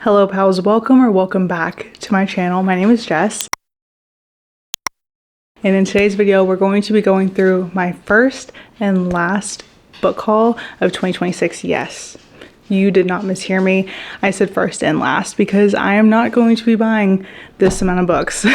Hello pals, welcome back to my channel. My name is Jess, and in today's video we're going to be going through my first and last book haul of 2026. Yes, you did not mishear me. I said first and last because I am not going to be buying this amount of books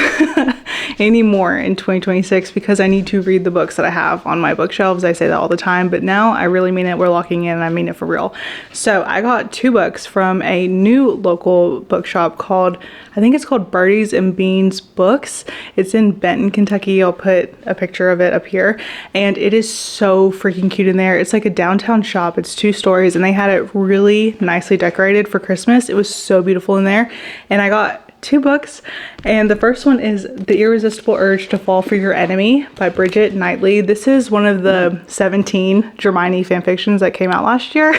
anymore in 2026 because I need to read the books that I have on my bookshelves. I say that all the time, but now I really mean it. We're locking in and I mean it for real. So I got 2 books from a new local bookshop called, I think it's called Birdies and Beans Books. It's in Benton, Kentucky. I'll put a picture of it up here, and it is so freaking cute in there. It's like a downtown shop. It's 2 stories and they had it really nicely decorated for Christmas. It was so beautiful in there, and I got 2 books, and the first one is The Irresistible Urge to Fall for Your Enemy by Brigitte Knightley. This is one of the 17 Hermione fanfictions that came out last year.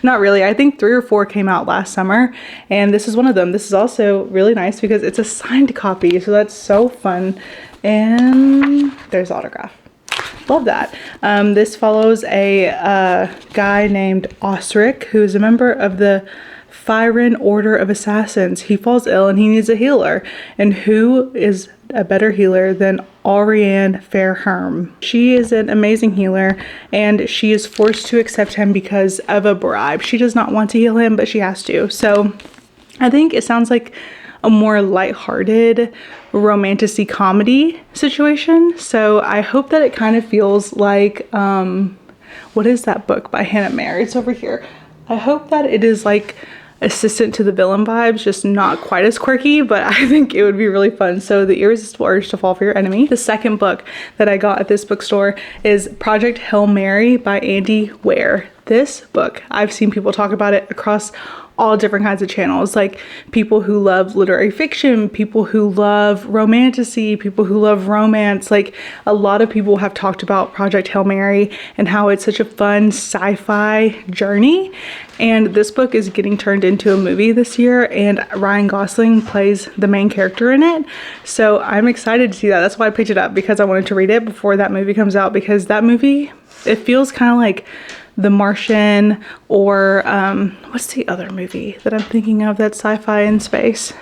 Not really, I think 3 or 4 came out last summer, and this is one of them. This is also really nice because it's a signed copy, so that's so fun, and there's autograph. Love that. This follows a guy named Osric, who is a member of the Firen Order of Assassins. He falls ill and he needs a healer. And who is a better healer than Ariane Fairherm? She is an amazing healer, and she is forced to accept him because of a bribe. She does not want to heal him, but she has to. So I think it sounds like a more lighthearted romantic-y comedy situation. So I hope that it kind of feels like, what is that book by Hannah Mer? It's over here. I hope that it is like assistant to the villain vibes, just not quite as quirky, but I think it would be really fun. So The Irresistible Urge to Fall for Your Enemy. The second book that I got at this bookstore is Project Hail Mary by Andy Weir. This book, I've seen people talk about it across all different kinds of channels, like people who love literary fiction, people who love romantasy, people who love romance. Like, a lot of people have talked about Project Hail Mary and how it's such a fun sci-fi journey. And this book is getting turned into a movie this year, and Ryan Gosling plays the main character in it. So I'm excited to see that. That's why I picked it up, because I wanted to read it before that movie comes out, because that movie, it feels kind of like The Martian, or what's the other movie that I'm thinking of that's sci-fi in space?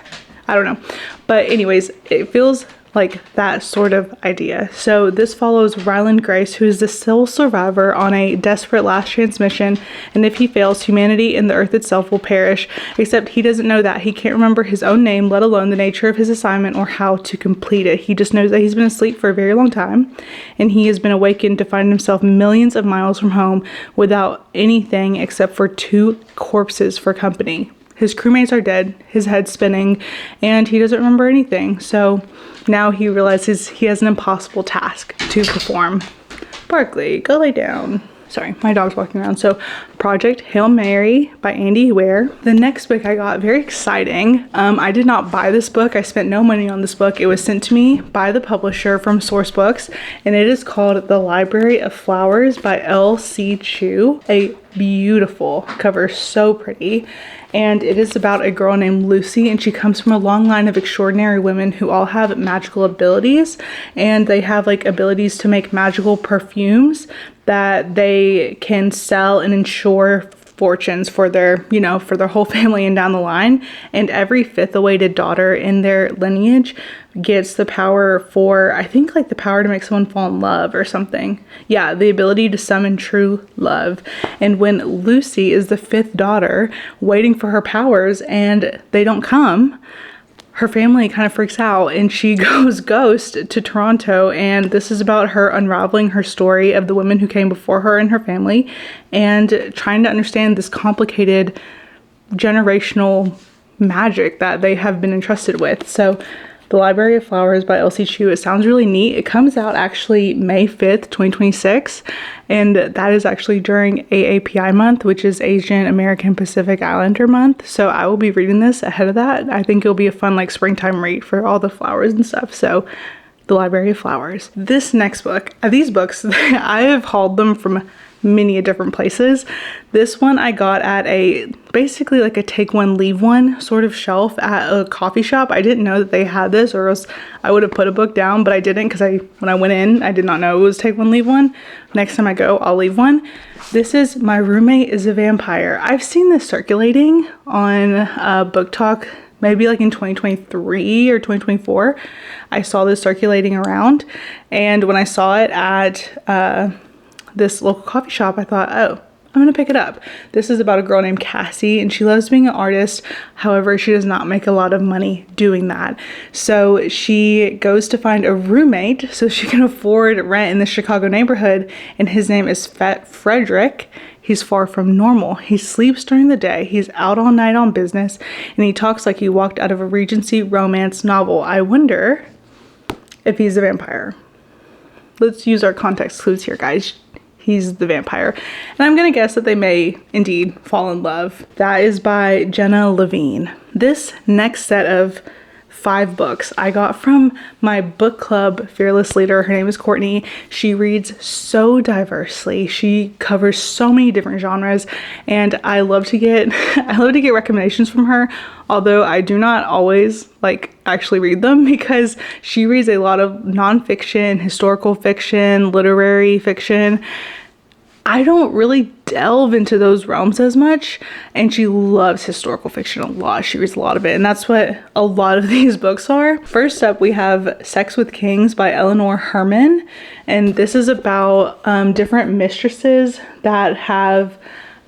I don't know. But anyways, it feels like that sort of idea. So this follows Ryland Grace, who is the sole survivor on a desperate last chance mission, and if he fails, humanity and the earth itself will perish, except he doesn't know that. He can't remember his own name, let alone the nature of his assignment or how to complete it. He just knows that he's been asleep for a very long time, and he has been awakened to find himself millions of miles from home without anything except for 2 corpses for company. His crewmates are dead, his head's spinning, and he doesn't remember anything. So now he realizes he has an impossible task to perform. Barkley, go lay down. Sorry, my dog's walking around. So Project Hail Mary by Andy Weir. The next book I got, very exciting. I did not buy this book. I spent no money on this book. It was sent to me by the publisher from Source Books, and it is called The Library of Flowers by L.C. Chu. A beautiful cover, so pretty. And it is about a girl named Lucy, and she comes from a long line of extraordinary women who all have magical abilities, and they have like abilities to make magical perfumes that they can sell and ensure fortunes for their, you know, for their whole family and down the line. And every 5th awaited daughter in their lineage gets the power for, I think, like the power to make someone fall in love or something. Yeah, the ability to summon true love. And when Lucy is the 5th daughter waiting for her powers and they don't come, her family kind of freaks out and she goes ghost to Toronto, and this is about her unraveling her story of the women who came before her and her family, and trying to understand this complicated generational magic that they have been entrusted with. So The Library of Flowers by L.C. Chu. It sounds really neat. It comes out actually May 5th, 2026, and that is actually during AAPI month, which is Asian American Pacific Islander month. So I will be reading this ahead of that. I think it'll be a fun like springtime read for all the flowers and stuff. So The Library of Flowers. This next book, these books, I have hauled them from many different places. This one I got at basically like a take one leave one sort of shelf at a coffee shop. I didn't know that they had this, or else I would have put a book down, but I didn't, because when I went in, I did not know it was take one leave one. Next time I go, I'll leave one. This is My Roommate is a Vampire. I've seen this circulating on Book Talk maybe like in 2023 or 2024. I saw this circulating around, and when I saw it at this local coffee shop, I thought, oh, I'm gonna pick it up. This is about a girl named Cassie, and she loves being an artist. However, she does not make a lot of money doing that. So she goes to find a roommate so she can afford rent in the Chicago neighborhood, and his name is Frederick. He's far from normal. He sleeps during the day, he's out all night on business, and he talks like he walked out of a Regency romance novel. I wonder if he's a vampire. Let's use our context clues here, guys. He's the vampire. And I'm gonna guess that they may indeed fall in love. That is by Jenna Levine. This next set of 5 books I got from my book club fearless leader. Her name is Courtney. She reads so diversely. She covers so many different genres, and I love to get recommendations from her, although I do not always actually read them, because she reads a lot of nonfiction, historical fiction, literary fiction. I don't really delve into those realms as much, and she loves historical fiction a lot. She reads a lot of it, and that's what a lot of these books are. First up, we have Sex with Kings by Eleanor Herman, and this is about different mistresses that have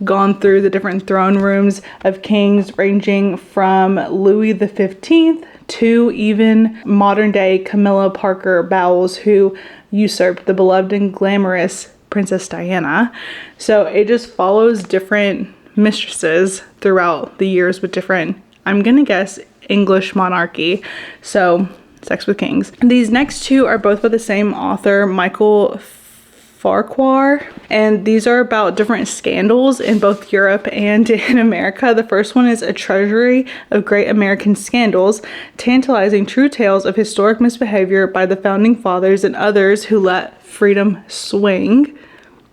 gone through the different throne rooms of kings, ranging from Louis the 15th to even modern day Camilla Parker Bowles, who usurped the beloved and glamorous Princess Diana. So it just follows different mistresses throughout the years with different, I'm gonna guess, English monarchy. So Sex with Kings. These next 2 are both by the same author, Michael Farquhar, and these are about different scandals in both Europe and in America. The first one is A Treasury of Great American Scandals, tantalizing true tales of historic misbehavior by the founding fathers and others who let freedom swing.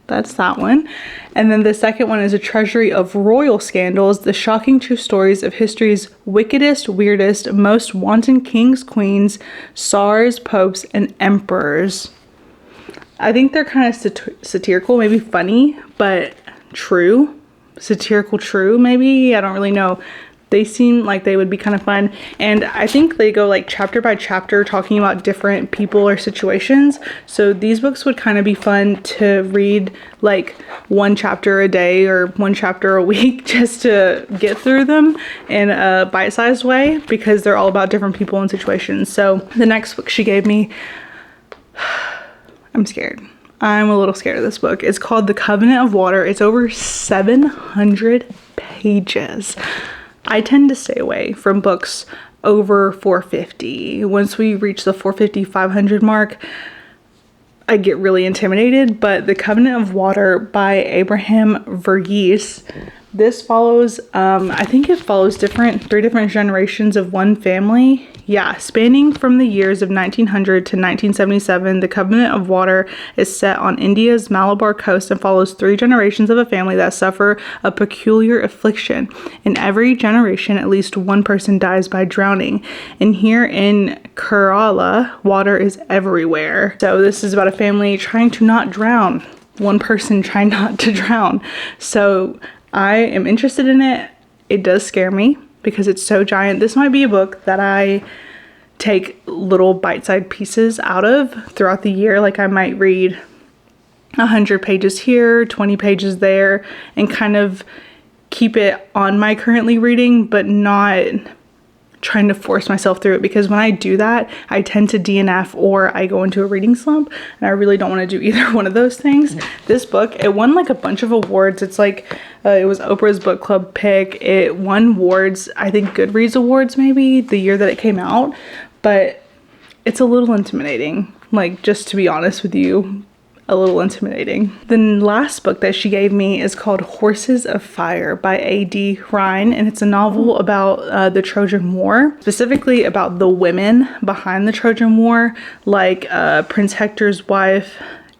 That's that one. And then the second one is A Treasury of Royal Scandals, the shocking true stories of history's wickedest, weirdest, most wanton kings, queens, czars, popes, and emperors. I think they're kind of satirical, maybe funny, but true. Satirical true, maybe? I don't really know. They seem like they would be kind of fun. And I think they go chapter by chapter, talking about different people or situations. So these books would kind of be fun to read 1 chapter a day or 1 chapter a week, just to get through them in a bite-sized way, because they're all about different people and situations. So the next book she gave me, I'm scared. I'm a little scared of this book. It's called The Covenant of Water. It's over 700 pages. I tend to stay away from books over 450. Once we reach the 450, 500 mark, I get really intimidated. But The Covenant of Water by Abraham Verghese, this follows, I think it follows 3 different generations of one family. Yeah, spanning from the years of 1900 to 1977, The Covenant of Water is set on India's Malabar coast and follows 3 generations of a family that suffer a peculiar affliction. In every generation, at least one person dies by drowning. And here in Kerala, water is everywhere. So this is about a family trying to not drown. One person trying not to drown. So I am interested in it. It does scare me because it's so giant. This might be a book that I take little bite-sized pieces out of throughout the year. I might read 100 pages here, 20 pages there, and kind of keep it on my currently reading, but not trying to force myself through it, because when I do that, I tend to DNF or I go into a reading slump, and I really don't want to do either one of those things. This book, it won a bunch of awards. It's it was Oprah's book club pick. It won awards, I think Goodreads awards maybe, the year that it came out, but it's a little intimidating, just to be honest with you. A little intimidating. The last book that she gave me is called Horses of Fire by A.D. Rhine, and it's a novel about the Trojan War, specifically about the women behind the Trojan War, Prince Hector's wife,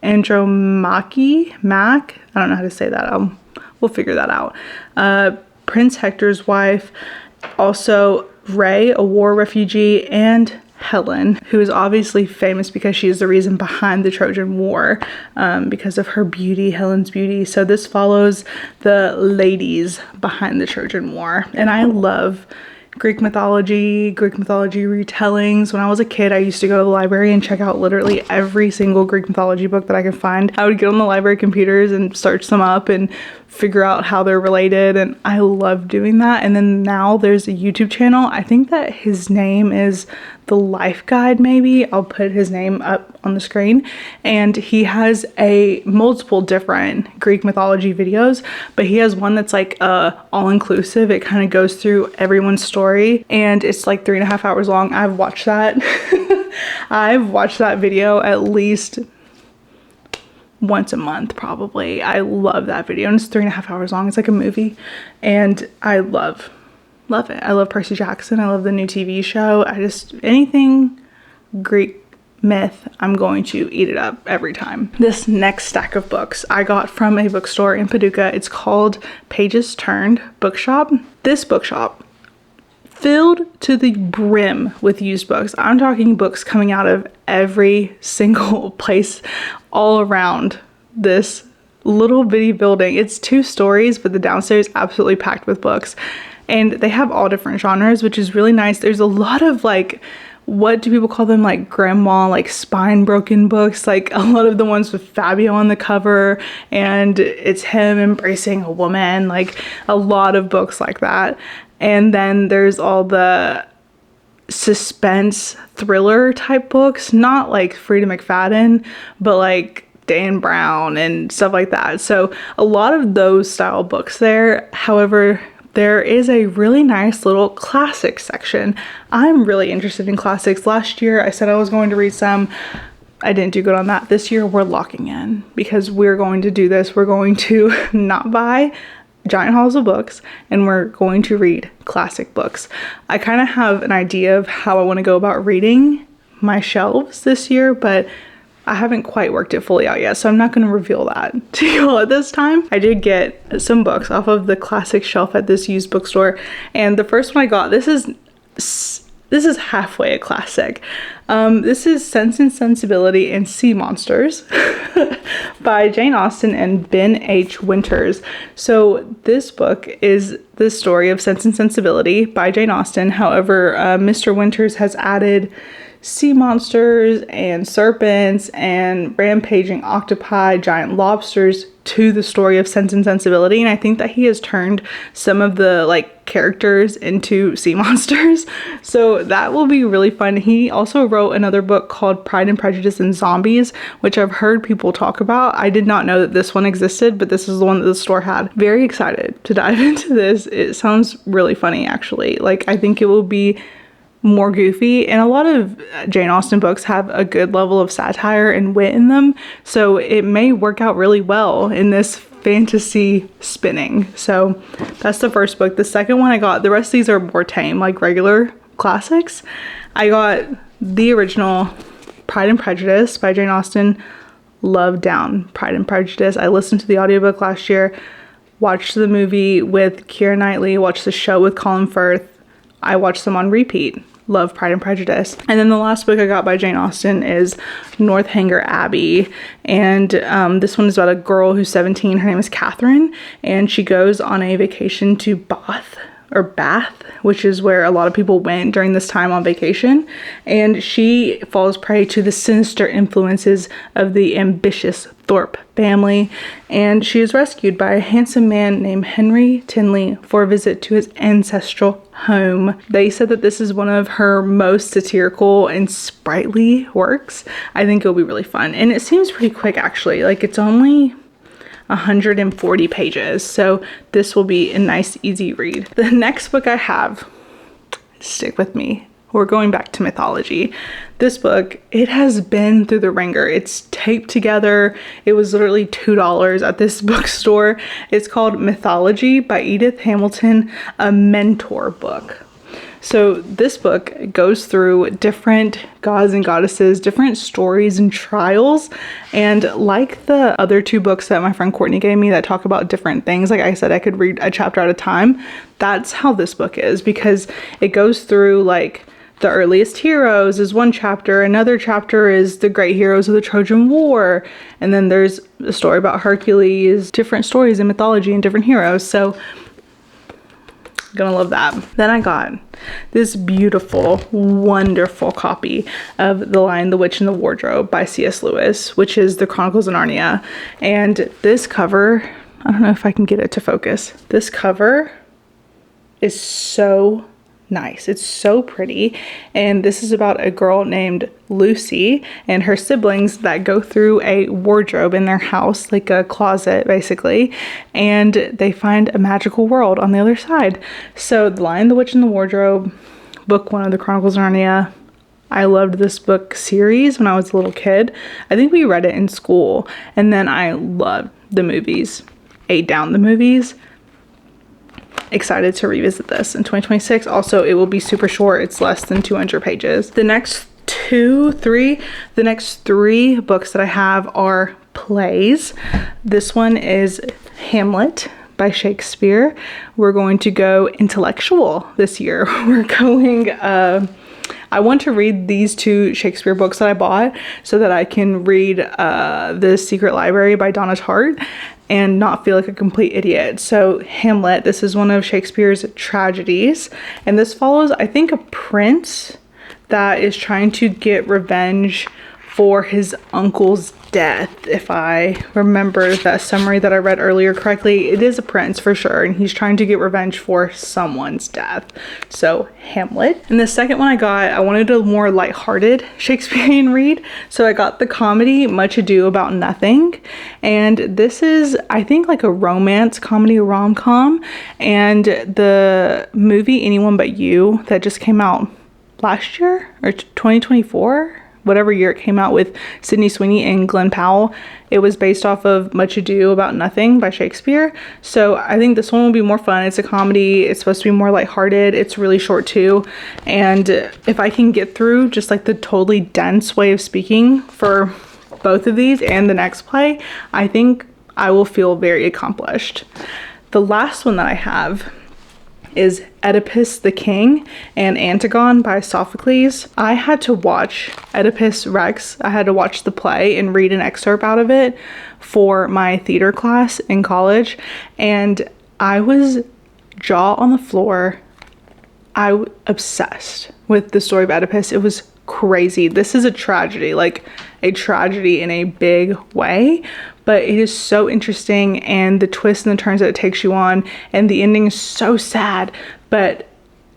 Andromache, I don't know how to say that. We'll figure that out. Prince Hector's wife, also Ray, a war refugee, and Helen, who is obviously famous because she is the reason behind the Trojan War, because of her beauty, Helen's beauty. So this follows the ladies behind the Trojan War. And I love Greek mythology retellings. When I was a kid, I used to go to the library and check out literally every single Greek mythology book that I could find. I would get on the library computers and search them up and figure out how they're related, and I love doing that. And then now there's a YouTube channel. I think that his name is The Life Guide, maybe. I'll put his name up on the screen. And he has multiple different Greek mythology videos, but he has one that's like all-inclusive. It kind of goes through everyone's story, and it's like 3.5 hours long. I've watched that. I've watched that video at least once a month, probably. I love that video, and it's 3.5 hours long. It's like a movie, and I love it. I love Percy Jackson. I love the new TV show. Anything Greek myth, I'm going to eat it up every time. This next stack of books I got from a bookstore in Paducah. It's called Pages Turned Bookshop. This bookshop filled to the brim with used books. I'm talking books coming out of every single place all around this little bitty building. It's 2 stories, but the downstairs is absolutely packed with books. And they have all different genres, which is really nice. There's a lot of like, what do people call them? Like grandma, like spine broken books, like a lot of the ones with Fabio on the cover, and it's him embracing a woman, like a lot of books like that. And then there's all the suspense thriller type books, not like Frida McFadden, but like Dan Brown and stuff like that. So a lot of those style books there. However, there is a really nice little classic section. I'm really interested in classics. Last year I said I was going to read some. I didn't do good on that. This year we're locking in because we're going to do this. We're going to not buy giant hauls of books, and we're going to read classic books. I kind of have an idea of how I want to go about reading my shelves this year, but I haven't quite worked it fully out yet, so I'm not going to reveal that to you all at this time. I did get some books off of the classic shelf at this used bookstore, and the first one I got, this is halfway a classic. This is Sense and Sensibility and Sea Monsters by Jane Austen and Ben H. Winters. So this book is the story of Sense and Sensibility by Jane Austen. However, Mr. Winters has added sea monsters and serpents and rampaging octopi, giant lobsters to the story of Sense and Sensibility, and I think that he has turned some of the like characters into sea monsters, so that will be really fun. He also wrote another book called Pride and Prejudice and Zombies, which I've heard people talk about. I did not know that this one existed, but this is the one that the store had. Very excited to dive into this. It sounds really funny, actually. Like, I think it will be more goofy, and a lot of Jane Austen books have a good level of satire and wit in them, so it may work out really well in this fantasy spinning. So that's the first book. The second one I got, the rest of these are more tame, like regular classics. I got the original Pride and Prejudice by Jane Austen. Love down Pride and Prejudice. I listened to the audiobook last year, watched the movie with Keira Knightley, watched the show with Colin Firth. I watched them on repeat. Love Pride and Prejudice. And then the last book I got by Jane Austen is Northanger Abbey, and this one is about a girl who's 17. Her name is Catherine, and she goes on a vacation to Bath, which is where a lot of people went during this time on vacation, and she falls prey to the sinister influences of the ambitious Thorpe family, and she is rescued by a handsome man named Henry Tinley for a visit to his ancestral home. They said that this is one of her most satirical and sprightly works. I think it'll be really fun, and it seems pretty quick, actually. Like, it's only 140 pages, so this will be a nice easy read. The next book I have, stick with me, we're going back to mythology. This book, it has been through the ringer. It's taped together. It was literally $2 at this bookstore. It's called Mythology by Edith Hamilton, a mentor book. So this book goes through different gods and goddesses, different stories and trials. And like the other two books that my friend Courtney gave me that talk about different things, like I said, I could read a chapter at a time. That's how this book is, because it goes through like the earliest heroes is one chapter, another chapter is the great heroes of the Trojan War, and then there's a story about Hercules, different stories in mythology and different heroes. So gonna love that. Then I got this beautiful, wonderful copy of The Lion, the Witch, and the Wardrobe by C.S. Lewis, which is the Chronicles of Narnia. And this cover, I don't know if I can get it to focus. This cover is so nice. It's so pretty. And this is about a girl named Lucy and her siblings that go through a wardrobe in their house, like a closet basically, and they find a magical world on the other side. So The Lion, the Witch, and the Wardrobe, book 1 of the Chronicles of Narnia. I loved this book series when I was a little kid. I think we read it in school, and then I loved the movies, ate down the movies. Excited to revisit this in 2026. Also, it will be super short. It's less than 200 pages. The next three books that I have are plays. This one is Hamlet by Shakespeare. We're going to go intellectual this year. We're going, I want to read these 2 Shakespeare books that I bought so that I can read The Secret Library by Donna Tartt and not feel like a complete idiot. So Hamlet, this is one of Shakespeare's tragedies, and this follows, I think, a prince that is trying to get revenge for his uncle's death. If I remember that summary that I read earlier correctly, it is a prince for sure, and he's trying to get revenge for someone's death. So Hamlet. And the second one I wanted a more lighthearted Shakespearean read, so I got the comedy Much Ado About Nothing, and this is, I think, like a romance comedy, rom-com, and the movie Anyone But You that just came out last year or 2024, whatever year it came out, with Sydney Sweeney and Glenn Powell, it was based off of Much Ado About Nothing by Shakespeare. So I think this one will be more fun. It's a comedy. It's supposed to be more lighthearted. It's really short too. And if I can get through just like the totally dense way of speaking for both of these and the next play, I think I will feel very accomplished. The last one that I have is Oedipus the King and Antigone by Sophocles. I had to watch Oedipus Rex. I had to watch the play and read an excerpt out of it for my theater class in college, and I was jaw on the floor. I obsessed with the story of Oedipus. It was crazy. This is a tragedy, like a tragedy in a big way, but it is so interesting, and the twists and the turns that it takes you on, and the ending is so sad. But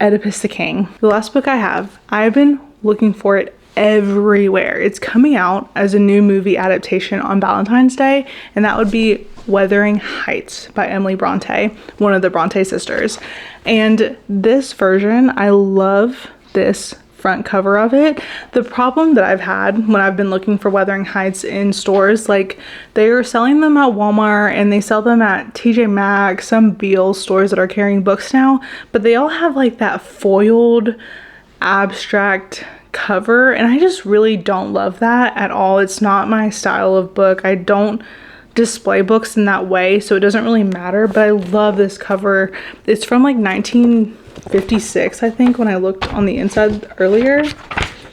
Oedipus the King, the last book I've been looking for it everywhere. It's coming out as a new movie adaptation on Valentine's Day, and that would be Wuthering Heights by Emily Brontë, one of the Brontë sisters. And this version, I love this front cover of it. The problem that I've had when I've been looking for Wuthering Heights in stores, like they're selling them at Walmart and they sell them at TJ Maxx, some Beale stores that are carrying books now, but they all have like that foiled abstract cover, and I just really don't love that at all. It's not my style of book. I don't display books in that way, so it doesn't really matter, but I love this cover. It's from like 1956, I think, when I looked on the inside earlier.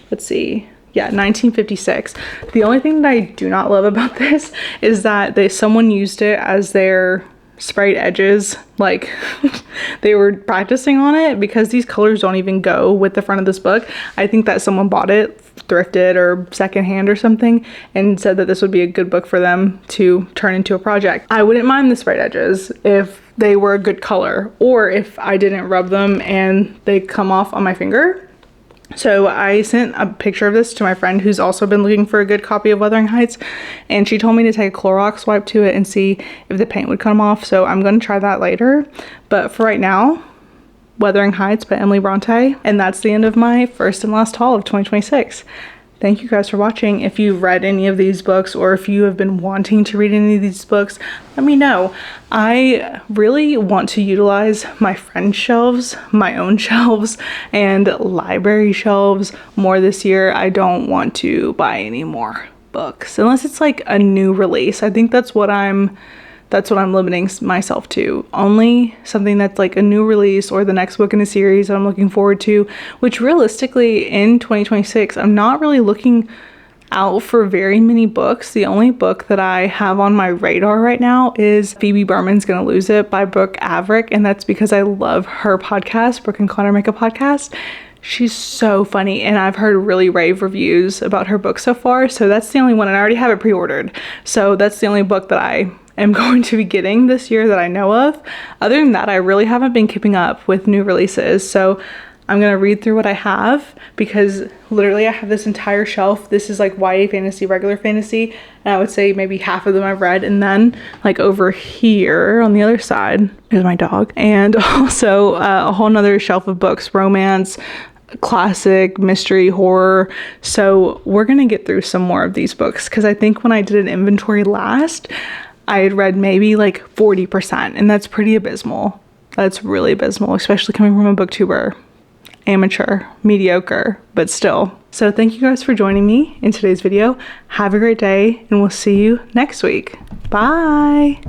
Let's see. Yeah, 1956. The only thing that I do not love about this is that someone used it as their sprayed edges, like they were practicing on it, because these colors don't even go with the front of this book. I think that someone bought it thrifted or secondhand or something and said that this would be a good book for them to turn into a project. I wouldn't mind the sprayed edges if they were a good color, or if I didn't rub them and they come off on my finger. So I sent a picture of this to my friend who's also been looking for a good copy of Wuthering Heights, and she told me to take a Clorox wipe to it and see if the paint would come off, so I'm going to try that later. But for right now, Wuthering Heights by Emily Brontë, and that's the end of my first and last haul of 2026. thank you guys for watching. If you've read any of these books or if you have been wanting to read any of these books, let me know. I really want to utilize my friends' shelves, my own shelves, and library shelves more this year. I don't want to buy any more books unless it's like a new release. I think that's what I'm limiting myself to. Only something that's like a new release or the next book in a series that I'm looking forward to, which realistically in 2026, I'm not really looking out for very many books. The only book that I have on my radar right now is Phoebe Berman's Gonna Lose It by Brooke Averick, and that's because I love her podcast, Brooke and Connor Make a Podcast. She's so funny, and I've heard really rave reviews about her book so far, so that's the only one, and I already have it pre-ordered. So that's the only book that I am going to be getting this year that I know of. Other than that, I really haven't been keeping up with new releases, so I'm gonna read through what I have, because literally I have this entire shelf. This is like YA fantasy, regular fantasy, and I would say maybe half of them I've read, and then like over here on the other side is my dog, and also a whole nother shelf of books, romance, classic, mystery, horror. So we're gonna get through some more of these books, because I think when I did an inventory last, I had read maybe like 40%, and that's pretty abysmal. That's really abysmal, especially coming from a booktuber. Amateur, mediocre, but still. So thank you guys for joining me in today's video. Have a great day, and we'll see you next week. Bye.